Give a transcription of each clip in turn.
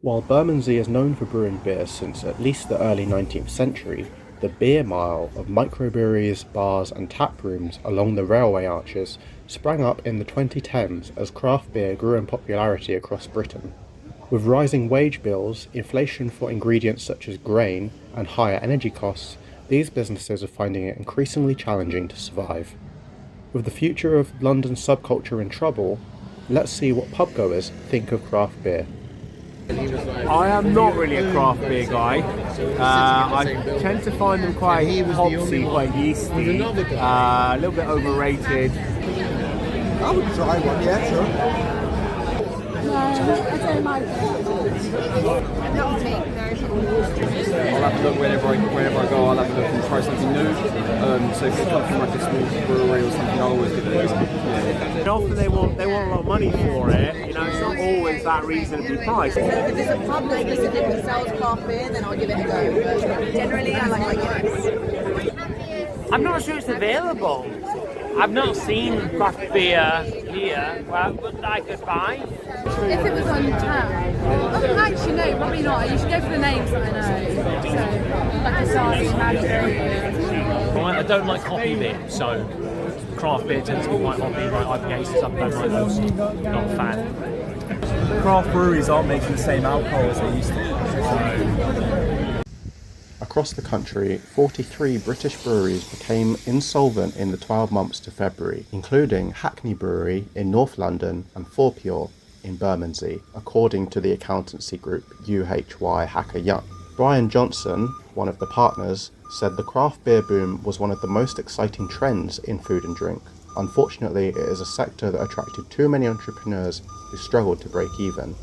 While Bermondsey is known for brewing beer since at least the early 19th century, the beer mile of microbreweries, bars and tap rooms along the railway arches sprang up in the 2010s as craft beer grew in popularity across Britain. With rising wage bills, inflation for ingredients such as grain, and higher energy costs, these businesses are finding it increasingly challenging to survive. With the future of London's subculture in trouble, let's see what pubgoers think of craft beer. I am not really a craft beer guy. I tend to find them quite hopsy, quite yeasty, a little bit overrated. I would try one, yeah, sure. No, I don't like it. Not me, I'll have a look whenever I go. I'll have a look and try something new. So if it comes from like a small brewery or something, I'll always give it a go. Yeah. Often they want a lot of money for it. You know, it's not always that reasonably priced. If there's a pub that specifically sells craft beer, then I'll give it a go. But generally, I like Guinness. I'm not sure it's available. I've not seen craft beer here that I could buy. If it was on tap, actually no, probably not. You should go for the names that I know. So, like Asari, Magic. I don't like hoppy beer, so craft beer tends to be quite hoppy, like IPAs and stuff. I don't like those. Not a fan. Craft breweries aren't making the same alcohol as they used to. Across the country, 43 British breweries became insolvent in the 12 months to February, including Hackney Brewery in North London and Forpure in Bermondsey, according to the accountancy group UHY Hacker Young. Brian Johnson, one of the partners, said the craft beer boom was one of the most exciting trends in food and drink. Unfortunately, it is a sector that attracted too many entrepreneurs who struggled to break even.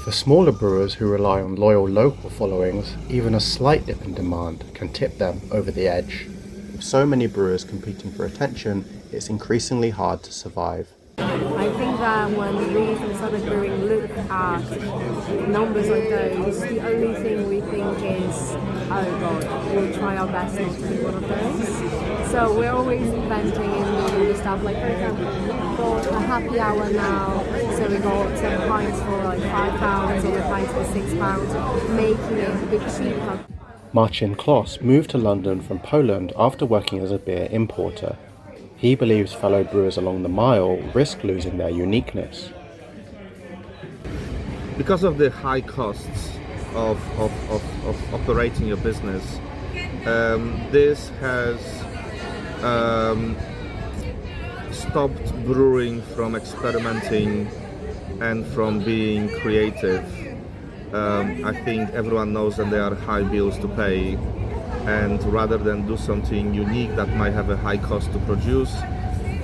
For smaller brewers who rely on loyal local followings, even a slight dip in demand can tip them over the edge. With so many brewers competing for attention, it's increasingly hard to survive. I think that when Reef and Southern Brewing look at numbers like those, the only thing we think is, oh god, we'll try our best not to be one of those. So we're always inventing and doing stuff. Like, for example, we've got a happy hour now, so we got some pints for like £5 or the pints for £6, making it a bit cheaper. Marcin Kloss moved to London from Poland after working as a beer importer. He believes fellow brewers along the mile risk losing their uniqueness. Because of the high costs of operating your business, this has stopped brewing from experimenting and from being creative. I think everyone knows that there are high bills to pay, and rather than do something unique that might have a high cost to produce,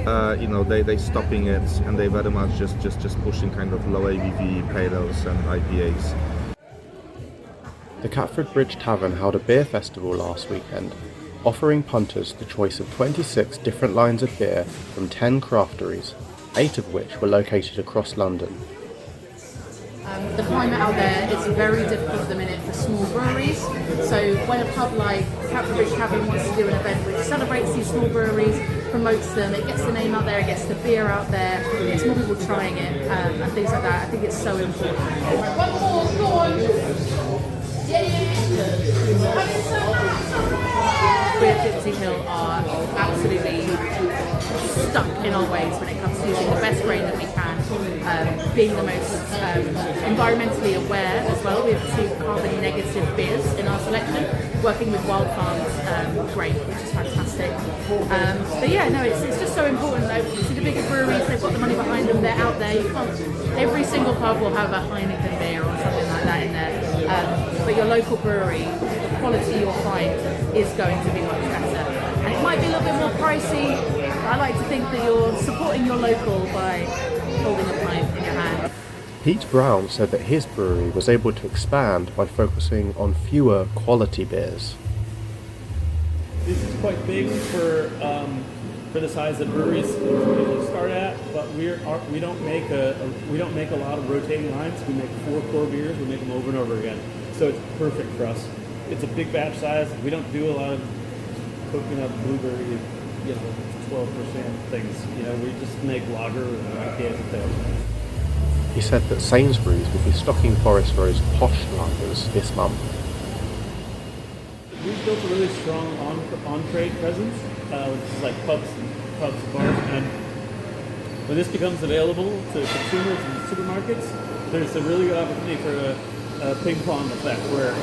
they stopping it, and they very much just pushing kind of low ABV pale ales and IPAs. The Catford Bridge Tavern held a beer festival last weekend, offering punters the choice of 26 different lines of beer from 10 crafteries, 8 of which were located across London. The climate out there is very difficult at the minute for small breweries. So when a pub like Catford Bridge Tavern wants to do an event which celebrates these small breweries, promotes them, it gets the name out there, it gets the beer out there, it gets more people trying it, and things like that. I think it's so important. We at Gypsy Hill are absolutely stuck in our ways when it comes to using the best grain that we can, being the most environmentally aware as well. We have 2 carbon negative beers in our selection, working with Wild Farms grain, which is fantastic. But yeah, no, it's just so important though. You see the bigger breweries, they've got the money behind them, they're out there. Every single pub will have a Heineken beer or something like that in there. But your local brewery, the quality you'll find is going to be much better. And it might be a little bit more pricey. I like to think that you're supporting your local by holding a pint in your hand. Pete Brown said that his brewery was able to expand by focusing on fewer quality beers. This is quite big for the size of breweries usually start at, but we don't make a lot of rotating lines. We make 4 core beers. We make them over and over again, so it's perfect for us. It's a big batch size. We don't do a lot of coconut, blueberry, 12% things. We just make lager and IPAs and things. He said that Sainsbury's will be stocking Forest Road's posh lagers this month. We've built a really strong on-trade presence, which is like pubs, bars, and when this becomes available to consumers and supermarkets, there's a really good opportunity for a ping pong effect where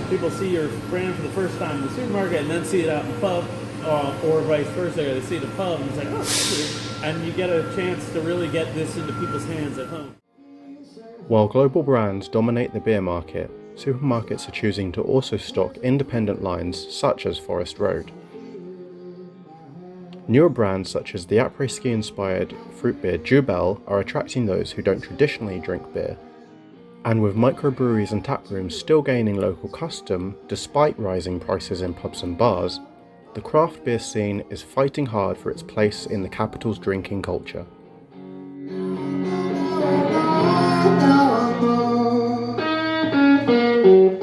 people see your brand for the first time in the supermarket and then see it out in the pub, or vice versa. They see it in the pub and it's like, oh, that's weird. And you get a chance to really get this into people's hands at home. While global brands dominate the beer market, supermarkets are choosing to also stock independent lines such as Forest Road. Newer brands such as the après-ski-inspired fruit beer Jubel are attracting those who don't traditionally drink beer. And with microbreweries and taprooms still gaining local custom despite rising prices in pubs and bars, the craft beer scene is fighting hard for its place in the capital's drinking culture. Thank you.